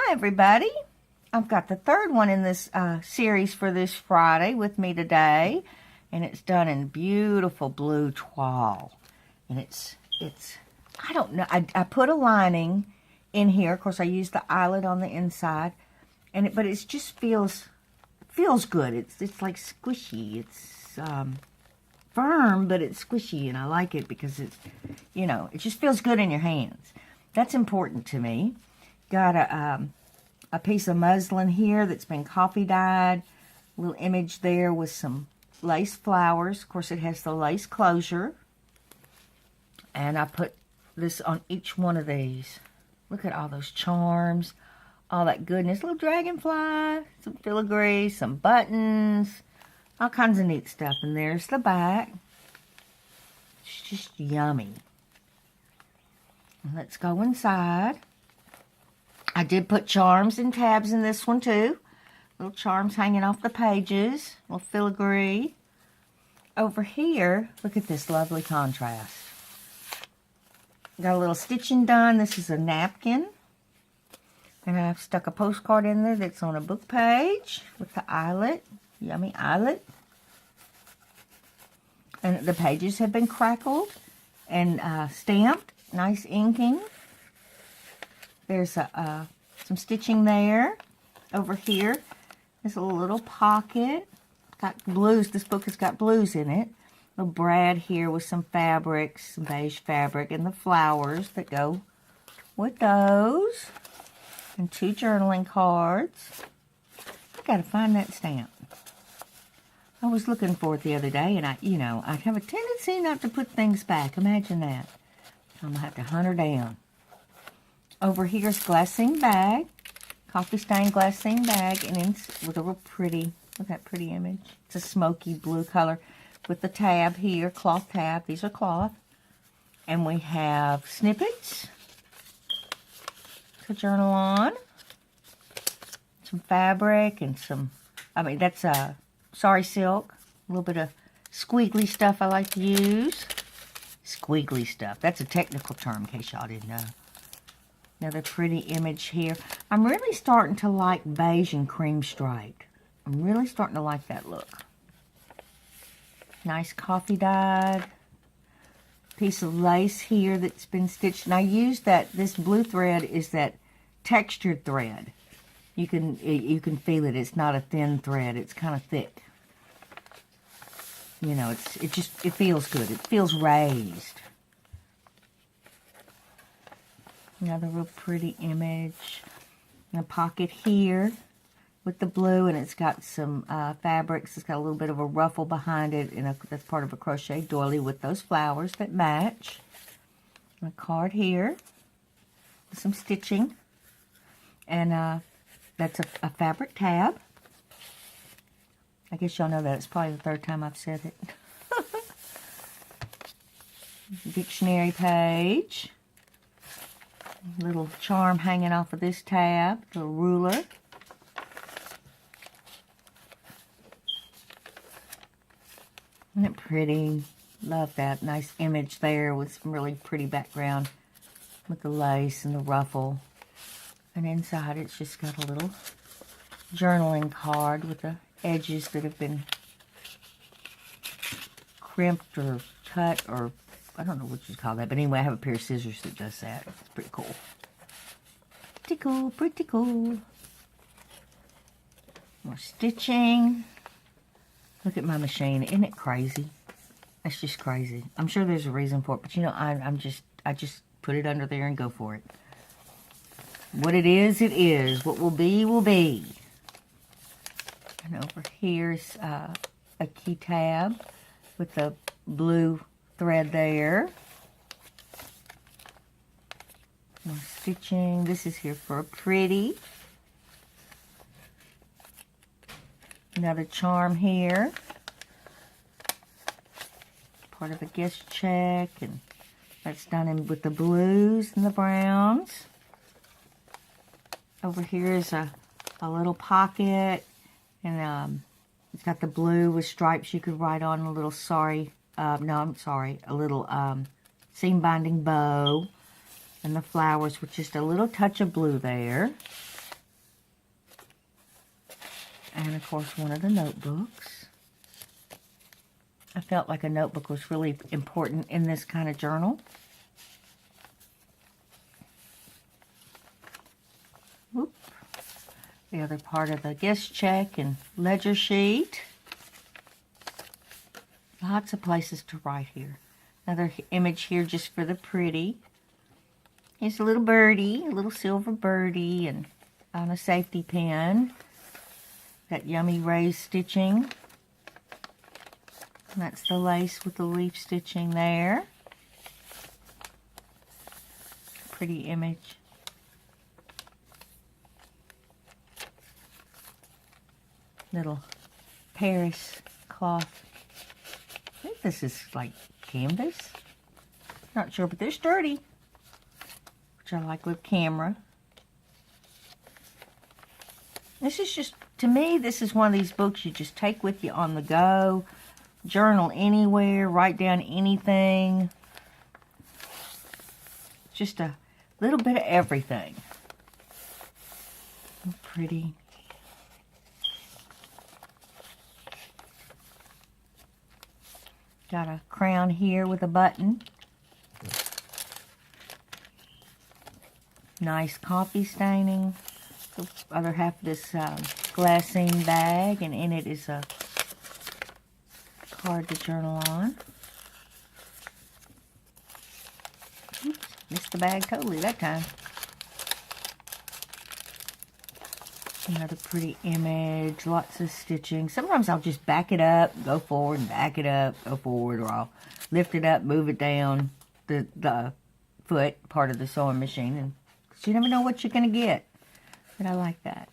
Hi everybody. I've got the third one in this series for this Friday with me today, and it's done in beautiful blue toile. And it's I don't know, I put a lining in here. Of course I used the eyelet on the inside, and but it just feels good. It's like squishy. It's firm, but it's squishy, and I like it because it's, you know, it just feels good in your hands. That's important to me. Got a piece of muslin here that's been coffee dyed. A little image there with some lace flowers. Of course, it has the lace closure. And I put this on each one of these. Look at all those charms, all that goodness. Little dragonfly, some filigree, some buttons, all kinds of neat stuff. And there's the back. It's just yummy. Let's go inside. I did put charms and tabs in this one too. Little charms hanging off the pages. Little filigree. Over here, look at this lovely contrast. Got a little stitching done. This is a napkin. And I've stuck a postcard in there that's on a book page with the eyelet. Yummy eyelet. And the pages have been crackled and stamped. Nice inking. There's some stitching there. Over here, there's a little pocket. Got blues. This book has got blues in it. A little brad here with some fabrics, some beige fabric, and the flowers that go with those. And 2 journaling cards. I gotta find that stamp. I was looking for it the other day, and I have a tendency not to put things back. Imagine that. I'm gonna have to hunt her down. Over here's glassine bag, coffee stained glassine bag, and in with a real pretty, look at that pretty image. It's a smoky blue color with the tab here, cloth tab. These are cloth. And we have snippets to journal on. Some fabric and some, that's sari silk. A little bit of squiggly stuff I like to use. Squiggly stuff. That's a technical term in case y'all didn't know. Another pretty image here. I'm really starting to like beige and cream striped. I'm really starting to like that look. Nice coffee dyed piece of lace here that's been stitched. And I used this blue thread is that textured thread. You can feel it. It's not a thin thread. It's kind of thick. You know, it feels good. It feels raised. Another real pretty image. And a pocket here with the blue, and it's got some fabrics. It's got a little bit of a ruffle behind it, and that's part of a crochet doily with those flowers that match. And a card here with some stitching. And that's a fabric tab. I guess y'all know that. It's probably the 3rd time I've said it. Dictionary page. Little charm hanging off of this tab. Little ruler. Isn't it pretty? Love that. Nice image there with some really pretty background with the lace and the ruffle. And inside it's just got a little journaling card with the edges that have been crimped or cut, or I don't know what you call that, but anyway, I have a pair of scissors that does that. It's pretty cool. Pretty cool, pretty cool. More stitching. Look at my machine. Isn't it crazy? That's just crazy. I'm sure there's a reason for it, but you know, I just put it under there and go for it. What it is, it is. What will be, will be. And over here's a key tab with the blue thread there. More stitching. This is here for a pretty. Another charm here. Part of a guest check, and that's done in with the blues and the browns. Over here is a little pocket, and it's got the blue with stripes you could write on, a little a little seam binding bow, and the flowers with just a little touch of blue there. And, of course, one of the notebooks. I felt like a notebook was really important in this kind of journal. Whoop. The other part of the guest check and ledger sheet. Lots of places to write here. Another image here just for the pretty. Here's a little birdie, a little silver birdie, and on a safety pin. That yummy raised stitching. And that's the lace with the leaf stitching there. Pretty image. Little Paris cloth. I think this is like canvas. Not sure, but they're sturdy. Which I like with camera. This is just, to me, this is one of these books you just take with you on the go. Journal anywhere, write down anything. Just a little bit of everything. Pretty. Got a crown here with a button. Nice coffee staining. The other half of this glassine bag, and in it is a card to journal on. Oops, missed the bag totally that time. Another pretty image, lots of stitching. Sometimes I'll just back it up, go forward, and back it up, go forward, or I'll lift it up, move it down the foot part of the sewing machine, and you never know what you're going to get. But I like that.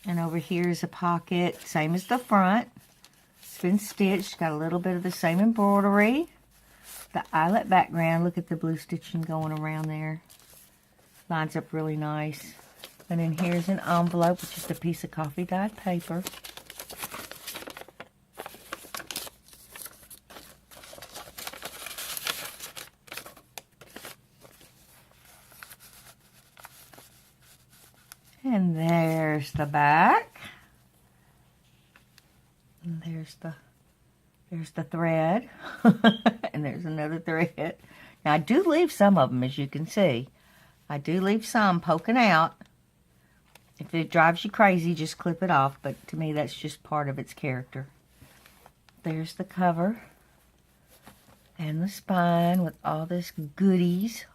And over here is a pocket, same as the front. It's been stitched, got a little bit of the same embroidery. The eyelet background, look at the blue stitching going around there. Lines up really nice. And then here's an envelope with just a piece of coffee dyed paper. And there's the back. And there's the thread. And there's another thread. Now I do leave some of them, as you can see. I do leave some poking out. If it drives you crazy, just clip it off. But to me, that's just part of its character. There's the cover. And the spine with all this goodies.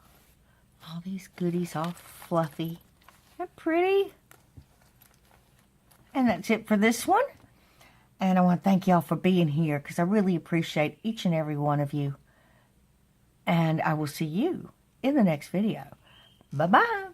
All these goodies all fluffy. Isn't that pretty? And that's it for this one. And I want to thank y'all for being here, because I really appreciate each and every one of you. And I will see you in the next video. Bye-bye.